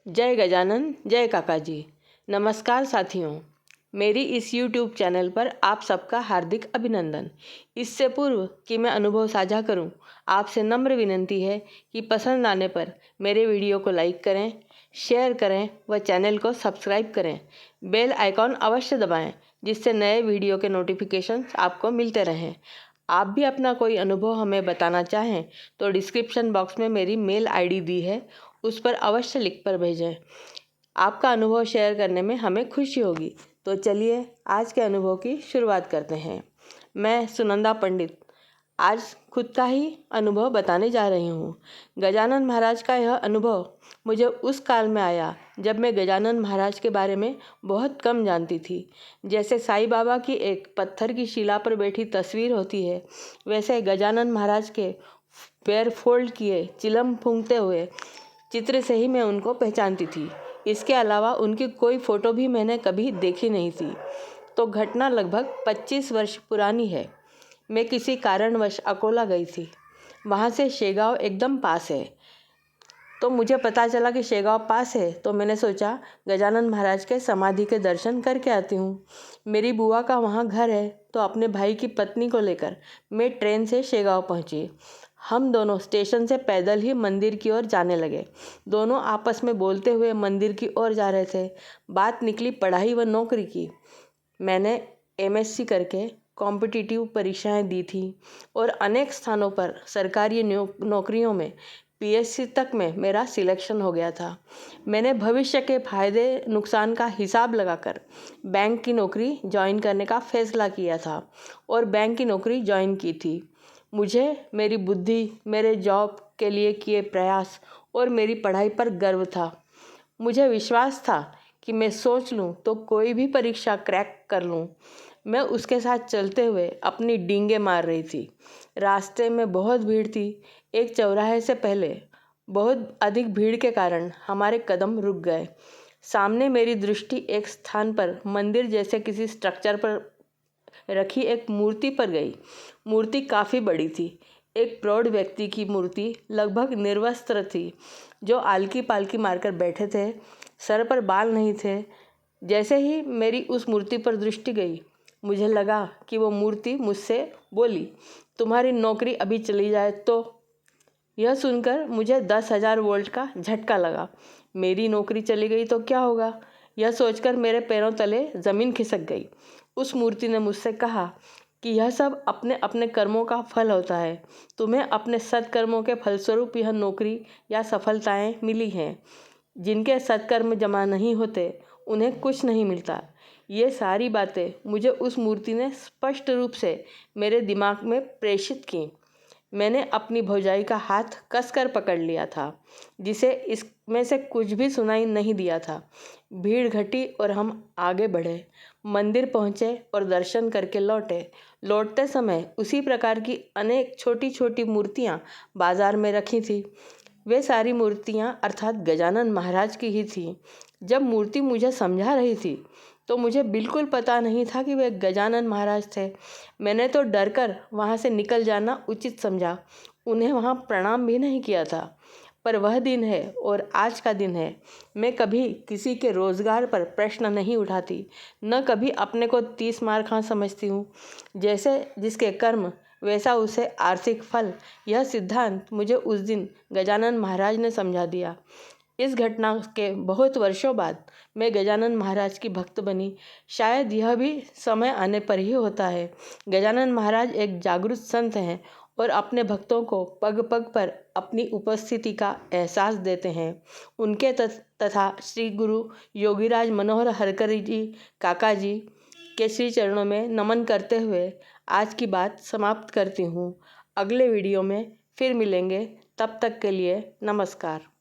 जय गजानन जय काका जी। नमस्कार साथियों, मेरी इस YouTube चैनल पर आप सबका हार्दिक अभिनंदन। इससे पूर्व कि मैं अनुभव साझा करूं, आपसे नम्र विनती है कि पसंद आने पर मेरे वीडियो को लाइक करें, शेयर करें व चैनल को सब्सक्राइब करें। बेल आइकॉन अवश्य दबाएं, जिससे नए वीडियो के नोटिफिकेशंस आपको मिलते रहें। आप भी अपना कोई अनुभव हमें बताना चाहें तो डिस्क्रिप्शन बॉक्स में मेरी मेल ID दी है, उस पर अवश्य लिख कर भेजें। आपका अनुभव शेयर करने में हमें खुशी होगी। तो चलिए आज के अनुभव की शुरुआत करते हैं। मैं सुनंदा पंडित आज खुद का ही अनुभव बताने जा रही हूँ। गजानन महाराज का यह अनुभव मुझे उस काल में आया जब मैं गजानन महाराज के बारे में बहुत कम जानती थी। जैसे साईं बाबा की एक पत्थर की शिला पर बैठी तस्वीर होती है, वैसे गजानन महाराज के पैर फोल्ड किए चिलम फूंकते हुए चित्र से ही मैं उनको पहचानती थी। इसके अलावा उनकी कोई फ़ोटो भी मैंने कभी देखी नहीं थी। तो घटना लगभग 25 वर्ष पुरानी है। मैं किसी कारणवश अकोला गई थी। वहाँ से शेगांव एकदम पास है। तो मुझे पता चला कि शेगांव पास है, तो मैंने सोचा गजानन महाराज के समाधि के दर्शन करके आती हूँ। मेरी बुआ का वहाँ घर है, तो अपने भाई की पत्नी को लेकर मैं ट्रेन से शेगांव पहुँची। हम दोनों स्टेशन से पैदल ही मंदिर की ओर जाने लगे। दोनों आपस में बोलते हुए मंदिर की ओर जा रहे थे। बात निकली पढ़ाई व नौकरी की। मैंने MSc करके कॉम्पिटिटिव परीक्षाएं दी थी और अनेक स्थानों पर सरकारी नौकरियों में PSC तक में मेरा सिलेक्शन हो गया था। मैंने भविष्य के फायदे नुकसान का हिसाब लगाकर बैंक की नौकरी ज्वाइन करने का फैसला किया था और बैंक की नौकरी ज्वाइन की थी। मुझे मेरी बुद्धि, मेरे जॉब के लिए किए प्रयास और मेरी पढ़ाई पर गर्व था। मुझे विश्वास था कि मैं सोच लूँ तो कोई भी परीक्षा क्रैक कर लूँ। मैं उसके साथ चलते हुए अपनी डींगे मार रही थी। रास्ते में बहुत भीड़ थी। एक चौराहे से पहले बहुत अधिक भीड़ के कारण हमारे कदम रुक गए। सामने मेरी दृष्टि एक स्थान पर मंदिर जैसे किसी स्ट्रक्चर पर रखी एक मूर्ति पर गई। मूर्ति काफ़ी बड़ी थी। एक प्रौढ़ व्यक्ति की मूर्ति लगभग निर्वस्त्र थी, जो आलकी पालकी मारकर बैठे थे। सर पर बाल नहीं थे। जैसे ही मेरी उस मूर्ति पर दृष्टि गई, मुझे लगा कि वो मूर्ति मुझसे बोली, तुम्हारी नौकरी अभी चली जाए तो। यह सुनकर मुझे 10,000 वोल्ट का झटका लगा। मेरी नौकरी चली गई तो क्या होगा, यह सोचकर मेरे पैरों तले ज़मीन खिसक गई। उस मूर्ति ने मुझसे कहा कि यह सब अपने अपने कर्मों का फल होता है। तुम्हें अपने सत्कर्मों के फलस्वरूप यह नौकरी या सफलताएं मिली हैं। जिनके सत्कर्म जमा नहीं होते, उन्हें कुछ नहीं मिलता। ये सारी बातें मुझे उस मूर्ति ने स्पष्ट रूप से मेरे दिमाग में प्रेषित की। मैंने अपनी भौजाई का हाथ कसकर पकड़ लिया था, जिसे इसमें से कुछ भी सुनाई नहीं दिया था। भीड़ घटी और हम आगे बढ़े। मंदिर पहुँचे और दर्शन करके लौटे। लौटते समय उसी प्रकार की अनेक छोटी छोटी मूर्तियाँ बाजार में रखी थी। वे सारी मूर्तियाँ अर्थात गजानन महाराज की ही थी। जब मूर्ति मुझे समझा रही थी तो मुझे बिल्कुल पता नहीं था कि वे गजानन महाराज थे। मैंने तो डरकर वहाँ से निकल जाना उचित समझा। उन्हें वहाँ प्रणाम भी नहीं किया था। पर वह दिन है और आज का दिन है। मैं कभी किसी के रोज़गार पर प्रश्न नहीं उठाती, न कभी अपने को 30 मार खा समझती हूँ। जैसे जिसके कर्म वैसा उसे आर्थिक फल, यह सिद्धांत मुझे उस दिन गजानन महाराज ने समझा दिया। इस घटना के बहुत वर्षों बाद मैं गजानन महाराज की भक्त बनी। शायद यह भी समय आने पर ही होता है। गजानन महाराज एक जागरूक संत हैं और अपने भक्तों को पग पग पर अपनी उपस्थिति का एहसास देते हैं। उनके तथा श्री गुरु योगीराज मनोहर हरकरी जी काका जी के श्री चरणों में नमन करते हुए आज की बात समाप्त करती हूँ। अगले वीडियो में फिर मिलेंगे। तब तक के लिए नमस्कार।